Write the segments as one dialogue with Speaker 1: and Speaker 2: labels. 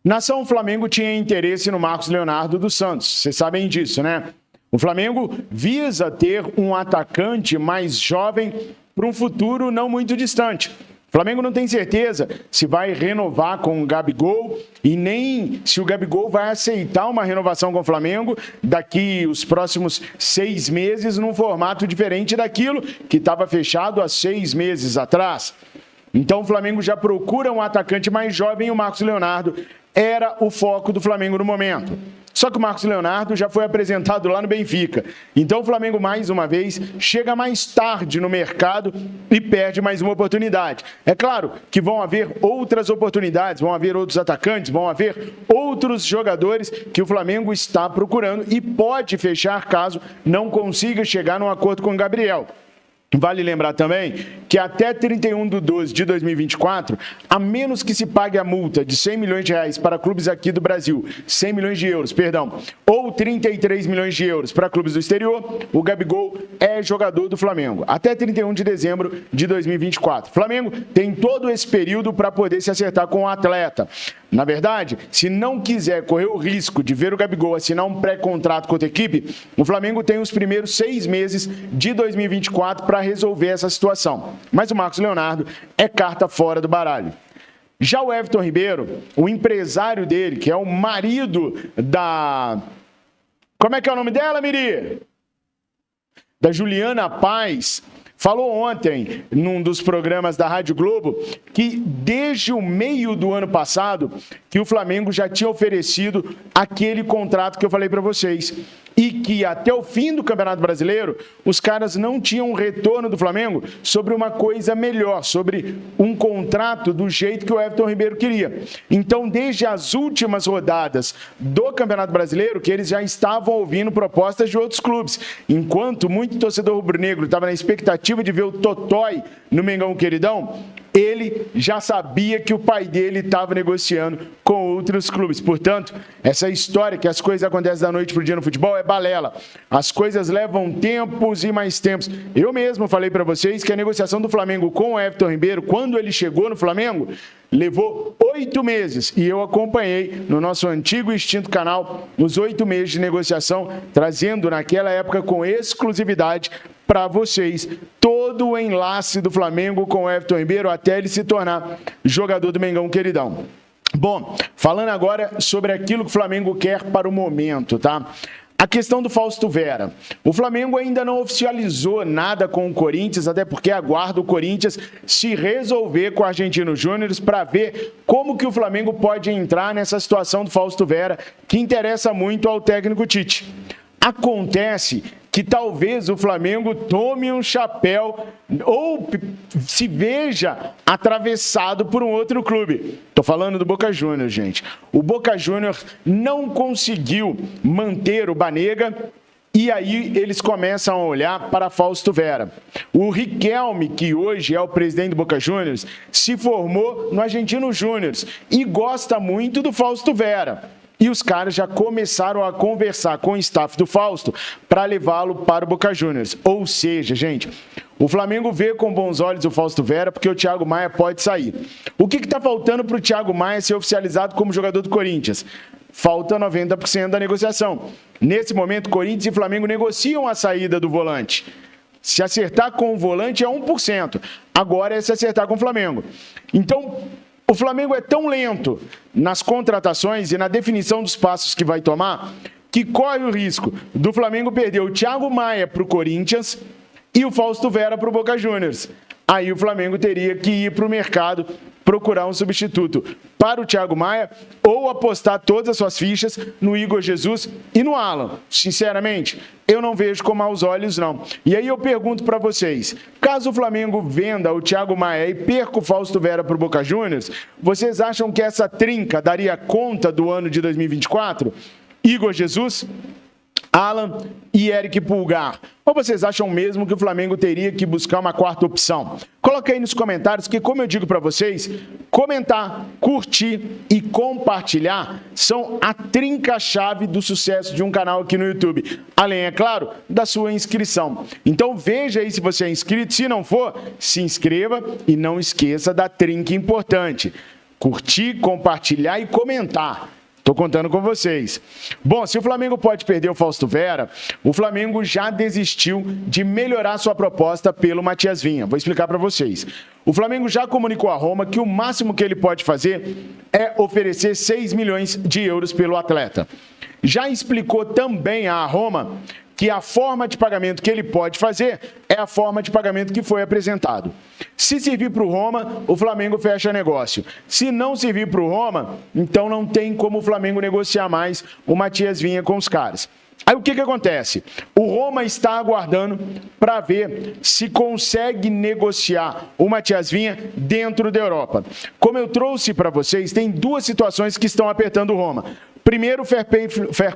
Speaker 1: Nação Flamengo tinha interesse no Marcos Leonardo dos Santos, vocês sabem disso, né? O Flamengo visa ter um atacante mais jovem para um futuro não muito distante. O Flamengo não tem certeza se vai renovar com o Gabigol e nem se o Gabigol vai aceitar uma renovação com o Flamengo daqui os próximos 6 meses num formato diferente daquilo que estava fechado há 6 meses atrás. Então o Flamengo já procura um atacante mais jovem e o Marcos Leonardo era o foco do Flamengo no momento. Só que o Marcos Leonardo já foi apresentado lá no Benfica. Então o Flamengo, mais uma vez, chega mais tarde no mercado e perde mais uma oportunidade. É claro que vão haver outras oportunidades, vão haver outros atacantes, vão haver outros jogadores que o Flamengo está procurando e pode fechar caso não consiga chegar num acordo com o Gabriel. Vale lembrar também que até 31/12/2024, a menos que se pague a multa de 100 milhões de reais para clubes aqui do Brasil, 100 milhões de euros, perdão, ou 33 milhões de euros para clubes do exterior, o Gabigol é jogador do Flamengo. Até 31 de dezembro de 2024. O Flamengo tem todo esse período para poder se acertar com o atleta. Na verdade, se não quiser correr o risco de ver o Gabigol assinar um pré-contrato com outra equipe, o Flamengo tem os primeiros 6 meses de 2024 para resolver essa situação. Mas o Marcos Leonardo é carta fora do baralho. Já o Everton Ribeiro, o empresário dele, que é o marido da... Como é que é o nome dela, Miri? Da Juliana Paz, falou ontem, num dos programas da Rádio Globo, que desde o meio do ano passado, que o Flamengo já tinha oferecido aquele contrato que eu falei para vocês. E que até o fim do Campeonato Brasileiro, os caras não tinham um retorno do Flamengo sobre uma coisa melhor, sobre um contrato do jeito que o Everton Ribeiro queria. Então, desde as últimas rodadas do Campeonato Brasileiro, que eles já estavam ouvindo propostas de outros clubes. Enquanto muito torcedor rubro-negro estava na expectativa de ver o Totói no Mengão Queridão, ele já sabia que o pai dele estava negociando com outros clubes. Portanto, essa história que as coisas acontecem da noite para o dia no futebol é balela. As coisas levam tempos e mais tempos. Eu mesmo falei para vocês que a negociação do Flamengo com o Everton Ribeiro, quando ele chegou no Flamengo, levou 8 meses. E eu acompanhei no nosso antigo e extinto canal os 8 meses de negociação, trazendo naquela época com exclusividade para vocês todo o enlace do Flamengo com o Everton Ribeiro até ele se tornar jogador do Mengão Queridão. Bom, falando agora sobre aquilo que o Flamengo quer para o momento, tá? A questão do Fausto Vera. O Flamengo ainda não oficializou nada com o Corinthians, até porque aguarda o Corinthians se resolver com o Argentino Júnior para ver como que o Flamengo pode entrar nessa situação do Fausto Vera, que interessa muito ao técnico Tite. Acontece que talvez o Flamengo tome um chapéu ou se veja atravessado por um outro clube. Estou falando do Boca Juniors, gente. O Boca Juniors não conseguiu manter o Banega e aí eles começam a olhar para Fausto Vera. O Riquelme, que hoje é o presidente do Boca Juniors, se formou no Argentino Júnior e gosta muito do Fausto Vera. E os caras já começaram a conversar com o staff do Fausto para levá-lo para o Boca Juniors. Ou seja, gente, o Flamengo vê com bons olhos o Fausto Vera porque o Thiago Maia pode sair. O que está faltando para o Thiago Maia ser oficializado como jogador do Corinthians? Falta 90% da negociação. Nesse momento, Corinthians e Flamengo negociam a saída do volante. Se acertar com o volante é 1%. Agora é se acertar com o Flamengo. Então, o Flamengo é tão lento nas contratações e na definição dos passos que vai tomar que corre o risco do Flamengo perder o Thiago Maia para o Corinthians e o Fausto Vera para o Boca Juniors. Aí o Flamengo teria que ir para o mercado procurar um substituto para o Thiago Maia ou apostar todas as suas fichas no Igor Jesus e no Alan. Sinceramente, eu não vejo com maus olhos, não. E aí eu pergunto para vocês, caso o Flamengo venda o Thiago Maia e perca o Fausto Vera para o Boca Juniors, vocês acham que essa trinca daria conta do ano de 2024? Igor Jesus, Alan e Eric Pulgar. Ou vocês acham mesmo que o Flamengo teria que buscar uma quarta opção? Coloque aí nos comentários que, como eu digo para vocês, comentar, curtir e compartilhar são a trinca-chave do sucesso de um canal aqui no YouTube. Além, é claro, da sua inscrição. Então veja aí se você é inscrito. Se não for, se inscreva e não esqueça da trinca importante. curtir, compartilhar e comentar. Estou contando com vocês. Bom, se o Flamengo pode perder o Fausto Vera, o Flamengo já desistiu de melhorar sua proposta pelo Matias Vinha. Vou explicar para vocês. O Flamengo já comunicou à Roma que o máximo que ele pode fazer é oferecer 6 milhões de euros pelo atleta. Já explicou também à Roma que a forma de pagamento que ele pode fazer é a forma de pagamento que foi apresentado. Se servir para o Roma, o Flamengo fecha negócio. Se não servir para o Roma, então não tem como o Flamengo negociar mais o Matias Vinha com os caras. Aí o que acontece? O Roma está aguardando para ver se consegue negociar o Matias Vinha dentro da Europa. Como eu trouxe para vocês, tem duas situações que estão apertando o Roma. Primeiro, fair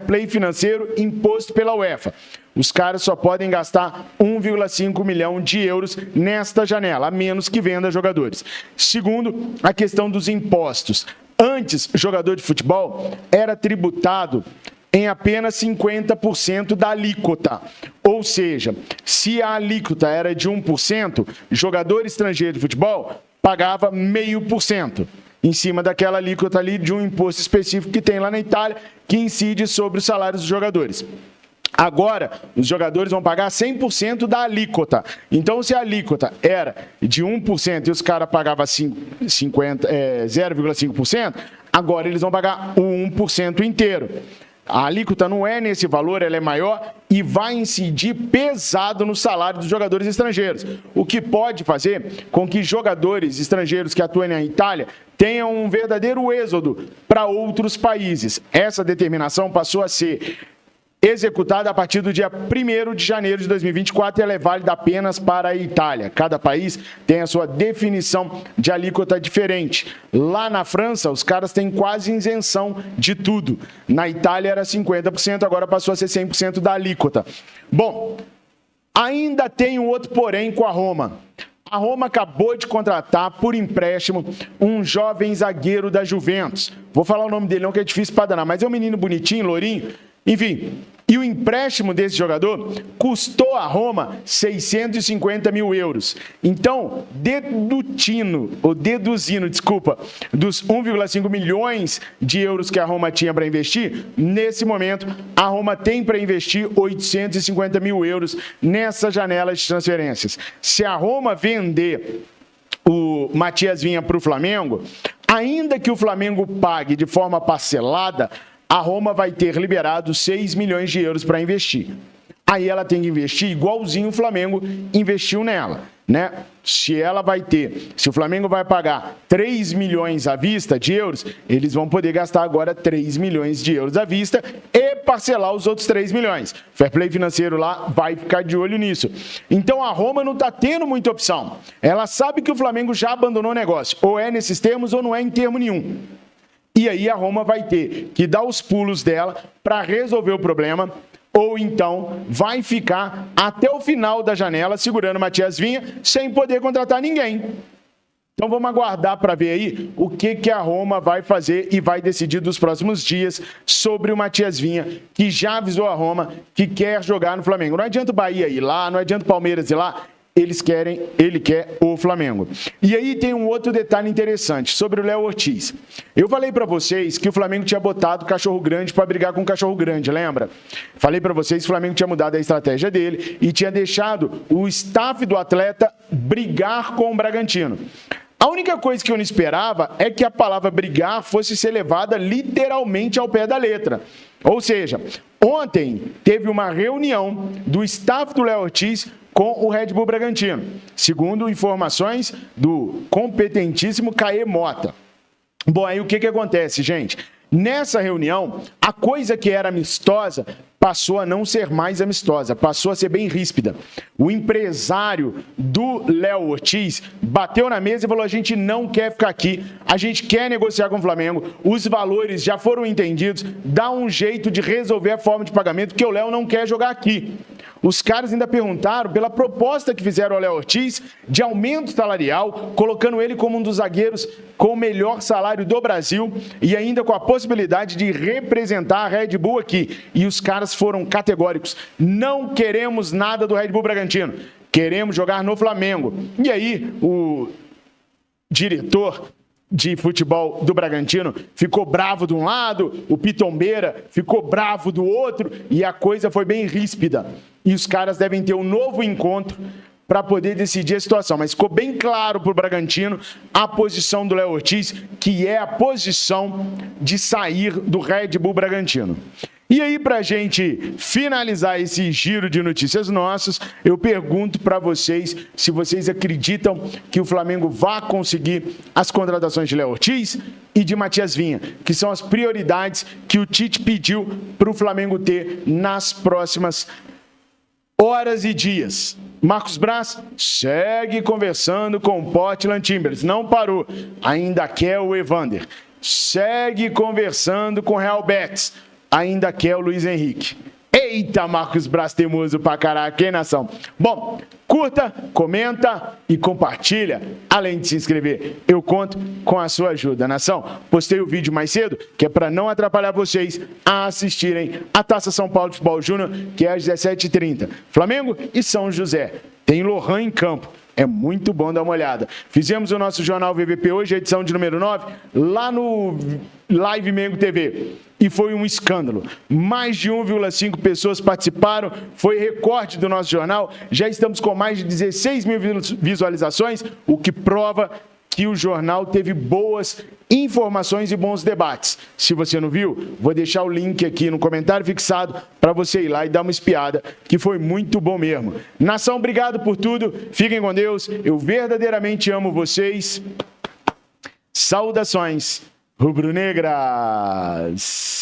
Speaker 1: play financeiro imposto pela UEFA. Os caras só podem gastar 1,5 milhão de euros nesta janela, a menos que venda jogadores. Segundo, a questão dos impostos. Antes, jogador de futebol era tributado em apenas 50% da alíquota. Ou seja, se a alíquota era de 1%, jogador estrangeiro de futebol pagava 0,5%. Em cima daquela alíquota ali de um imposto específico que tem lá na Itália, que incide sobre os salários dos jogadores. Agora, os jogadores vão pagar 100% da alíquota. Então, se a alíquota era de 1% e os caras pagavam 0,5%, agora eles vão pagar o 1% inteiro. A alíquota não é nesse valor, ela é maior e vai incidir pesado no salário dos jogadores estrangeiros, o que pode fazer com que jogadores estrangeiros que atuem na Itália tenham um verdadeiro êxodo para outros países. Essa determinação passou a ser executada a partir do dia 1º de janeiro de 2024 e ela é válida apenas para a Itália. Cada país tem a sua definição de alíquota diferente. Lá na França, os caras têm quase isenção de tudo. Na Itália era 50%, agora passou a ser 100% da alíquota. Bom, ainda tem um outro porém com a Roma. A Roma acabou de contratar por empréstimo um jovem zagueiro da Juventus. Vou falar o nome dele não, que é difícil para danar, mas é um menino bonitinho, lourinho. Enfim, e o empréstimo desse jogador custou a Roma 650 mil euros. Então, deduzindo, dos 1,5 milhões de euros que a Roma tinha para investir, nesse momento, a Roma tem para investir 850 mil euros nessa janela de transferências. Se a Roma vender o Matias Vinha para o Flamengo, ainda que o Flamengo pague de forma parcelada, a Roma vai ter liberado 6 milhões de euros para investir. Aí ela tem que investir igualzinho o Flamengo investiu nela, né? Se o Flamengo vai pagar 3 milhões à vista de euros, eles vão poder gastar agora 3 milhões de euros à vista e parcelar os outros 3 milhões. Fair play financeiro lá vai ficar de olho nisso. Então a Roma não está tendo muita opção. Ela sabe que o Flamengo já abandonou o negócio. Ou é nesses termos ou não é em termo nenhum. E aí a Roma vai ter que dar os pulos dela para resolver o problema, ou então vai ficar até o final da janela segurando o Matias Vinha sem poder contratar ninguém. Então vamos aguardar para ver aí o que a Roma vai fazer e vai decidir nos próximos dias sobre o Matias Vinha, que já avisou a Roma que quer jogar no Flamengo. Não adianta o Bahia ir lá, não adianta o Palmeiras ir lá. Ele quer o Flamengo. E aí tem um outro detalhe interessante sobre o Léo Ortiz. Eu falei para vocês que o Flamengo tinha botado o cachorro grande para brigar com o cachorro grande, lembra? Falei para vocês que o Flamengo tinha mudado a estratégia dele e tinha deixado o staff do atleta brigar com o Bragantino. A única coisa que eu não esperava é que a palavra brigar fosse ser levada literalmente ao pé da letra. Ou seja, ontem teve uma reunião do staff do Léo Ortiz com o Red Bull Bragantino, segundo informações do competentíssimo Caê Mota. Bom, aí o que acontece, gente? Nessa reunião, a coisa que era amistosa passou a não ser mais amistosa, passou a ser bem ríspida. O empresário do Léo Ortiz bateu na mesa e falou: a gente não quer ficar aqui, a gente quer negociar com o Flamengo, os valores já foram entendidos, dá um jeito de resolver a forma de pagamento, porque o Léo não quer jogar aqui. Os caras ainda perguntaram pela proposta que fizeram ao Léo Ortiz de aumento salarial, colocando ele como um dos zagueiros com o melhor salário do Brasil e ainda com a possibilidade de representar a Red Bull aqui. E os caras foram categóricos: não queremos nada do Red Bull Bragantino, queremos jogar no Flamengo. E aí o diretor de futebol do Bragantino ficou bravo de um lado, o Pitombeira ficou bravo do outro e a coisa foi bem ríspida. E os caras devem ter um novo encontro para poder decidir a situação. Mas ficou bem claro para o Bragantino a posição do Léo Ortiz, que é a posição de sair do Red Bull Bragantino. E aí, para a gente finalizar esse giro de notícias nossas, eu pergunto para vocês se vocês acreditam que o Flamengo vai conseguir as contratações de Léo Ortiz e de Matias Vinha, que são as prioridades que o Tite pediu para o Flamengo ter nas próximas horas e dias. Marcos Braz segue conversando com o Portland Timbers, não parou, ainda quer o Evander. Segue conversando com o Real Betis, ainda quer o Luiz Henrique. Eita, Marcos Braz teimoso pra caraca, hein, nação? Bom, curta, comenta e compartilha. Além de se inscrever, eu conto com a sua ajuda, nação. Postei o vídeo mais cedo, que é para não atrapalhar vocês a assistirem a Taça São Paulo de Futebol Júnior, que é às 17h30. Flamengo e São José. Tem Lohan em campo. É muito bom dar uma olhada. Fizemos o nosso Jornal VVP hoje, a edição de número 9, lá no Live Mengo TV. E foi um escândalo. Mais de 1,5 pessoas participaram, foi recorde do nosso jornal. Já estamos com mais de 16 mil visualizações, o que prova que o jornal teve boas informações e bons debates. Se você não viu, vou deixar o link aqui no comentário fixado para você ir lá e dar uma espiada, que foi muito bom mesmo. Nação, obrigado por tudo. Fiquem com Deus. Eu verdadeiramente amo vocês. Saudações rubro-negras.